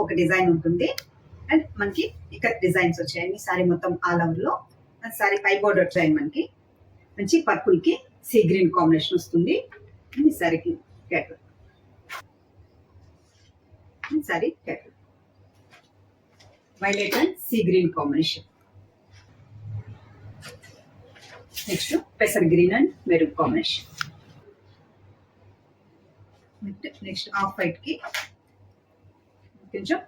ఒక్కొక్క డిజైన్ ఉంటుంది. అండ్ మనకి ఇక్కడ డిజైన్స్ వచ్చాయండి. సారీ మొత్తం ఆల్ ఓవర్ లో సారీ పై బోర్డర్ డిజైన్ మనకి మంచి పర్పుల్ కి సీ గ్రీన్ కాంబినేషన్ వస్తుంది. ఈ సారీకి catalogue saree catalogue violet and sea green combination. Next పెసర్ green and maroon combination. Next off white కి కొంచెం.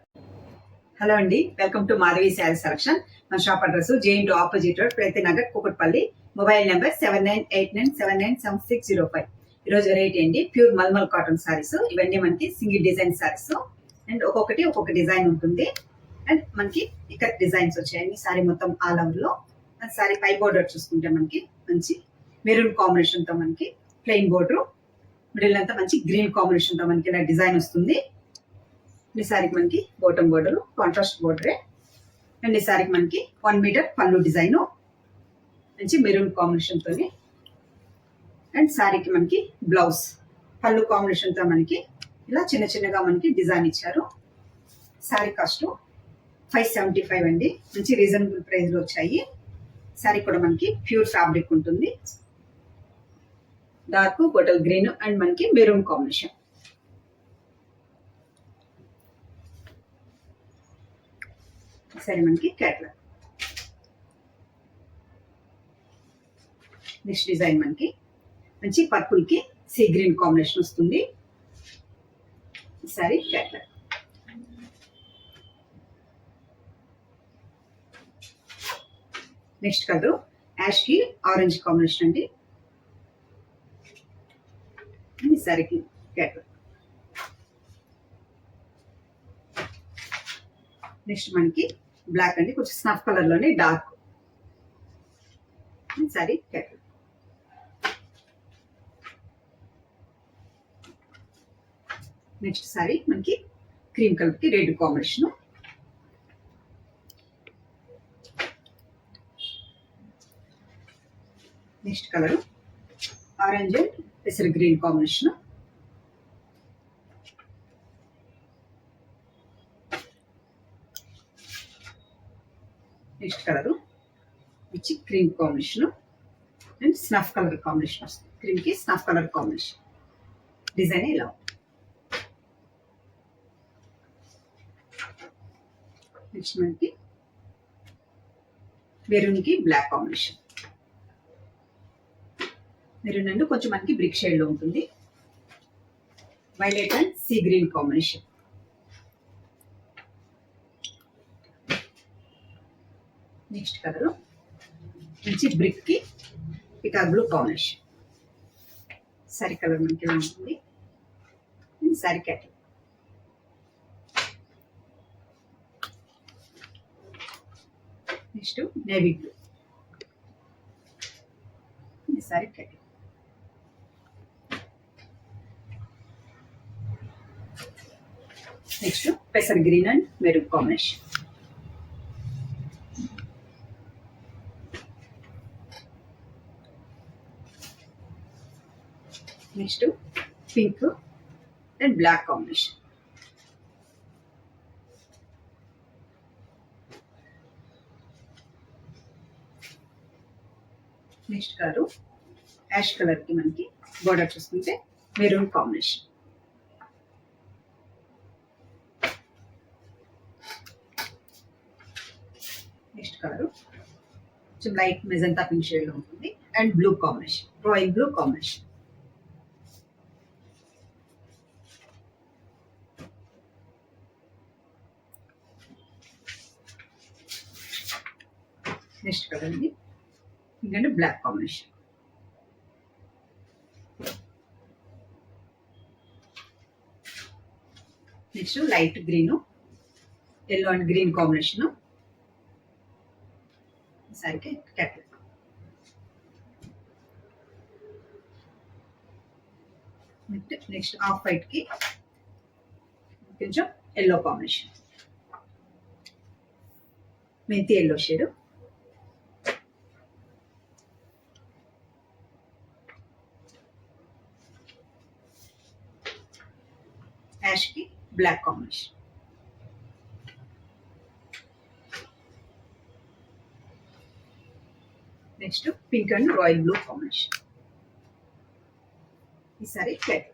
హలో అండి, welcome to Madhavi saree selection. మన shop address JN opposite road, Prathi Nagar, Kukatpally. Mobile number 7989797605. ఈరోజు వెరైటీ అండి ప్యూర్ మల్మల్ కాటన్ సారీస్. ఇవన్నీ మనకి సింగిల్ డిజైన్ సారీస్ అండ్ ఒక్కొక్క డిజైన్ ఉంటుంది. అండ్ మనకి ఇక్కడ డిజైన్స్ వచ్చాయండి. సారీ మొత్తం ఆల్ ఓవర్ లో సారీ పై బోర్డర్ చూసుకుంటే మనకి మంచి మెరూన్ కాంబినేషన్ తో మనకి ప్లెయిన్ బోర్డర్, మిడిల్ అంతా మంచి గ్రీన్ కాంబినేషన్ తో మనకి ఇలా డిజైన్ వస్తుంది. ఈ సారీకి మనకి బాటమ్ బోర్డర్ కాంట్రాస్ట్ బోర్డరే. అండ్ ఈ సారీకి మనకి 1 మీటర్ పళ్ళు డిజైన్ మంచి మెరూన్ కాంబినేషన్ తోని. అండ్ సారీకి మనకి బ్లౌజ్ పళ్ళు కాంబినేషన్ తో మనకి ఇలా చిన్న చిన్నగా మనకి డిజైన్ ఇచ్చారు. సారీ కాస్ట్ 575 అండి. మంచి రీజనబుల్ ప్రైస్ లో వచ్చాయి. సారీ కూడా మనకి ప్యూర్ ఫ్యాబ్రిక్ ఉంటుంది. డార్క్ బాటిల్ గ్రీన్ అండ్ మనకి మెరూన్ కాంబినేషన్. సరే మనకి క్యాటలాగ్. నెక్స్ట్ డిజైన్ మనకి మంచి పర్పుల్ కి సీ గ్రీన్ కాంబినేషన్ వస్తుంది. Saree catalogue. Next colour ash కి ఆరెంజ్ కాంబినేషన్ అండి. సారీకి క్యాటలాగ్. నెక్స్ట్ మనకి బ్లాక్ అండి, కొంచెం స్నఫ్ కలర్ లోనే dark. Saree catalogue. Next saree మనకి క్రీమ్ కలర్ కి red combination. Next colour orange and పెసర్ గ్రీన్ కాంబినేషన్. నెక్స్ట్ కలర్ వచ్చి cream combination and snuff colour combination వస్తుంది. క్రీమ్ కి స్నఫ్ కలర్ కాంబినేషన్. డిజైన్ ఇలా. నెక్స్ట్ మనకి మెరూన్ కి బ్లాక్ కాంబినేషన్. మెరూన్ అండ్ కొంచెం మనకి బ్రిక్ షేడ్ లో ఉంటుంది. Violet and sea green combination. Next colour మంచి బ్రిక్ కి పికా బ్లూ కాంబినేషన్. సారీ కలర్ మనకి ఇలా ఉంటుంది. Saree cat. Next navy blue. Saree cat. Next పెసర్ green and maroon combination. Next pink and black combination. Next colour ash colour కి మనకి బోర్డర్ చూసుకుంటే మెరూన్ కాంబినేషన్. నెక్స్ట్ కలర్ కొంచెం లైట్ మెజంతా పింక్ షేడ్ లో ఉంటుంది and blue combination, royal blue combination. Next colour అండి pink and black combination. Next light green, yellow and green combination. సారీకి catalogue. Next off white కి కొంచెం yellow combination, మెంతి yellow shade. Ash కి black combination. Next pink and royal blue combination. ఈ saree plain.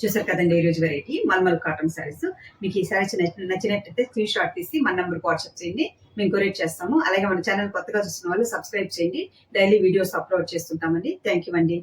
చూసారు కదండి ఈరోజు వెరైటీ మల్మల్ కాటన్ శారీస్. మీకు ఈ శారీస్ నచ్చినట్టయితే స్క్రీన్ షాట్ తీసి మన నెంబర్కి వాట్సాప్ చేయండి, మేము కొరియర్ చేస్తాము. అలాగే మన ఛానల్ కొత్తగా చూస్తున్న వాళ్ళు సబ్స్క్రైబ్ చేయండి, డైలీ వీడియోస్ అప్లోడ్ చేస్తుంటామండి. థ్యాంక్ యూ అండి.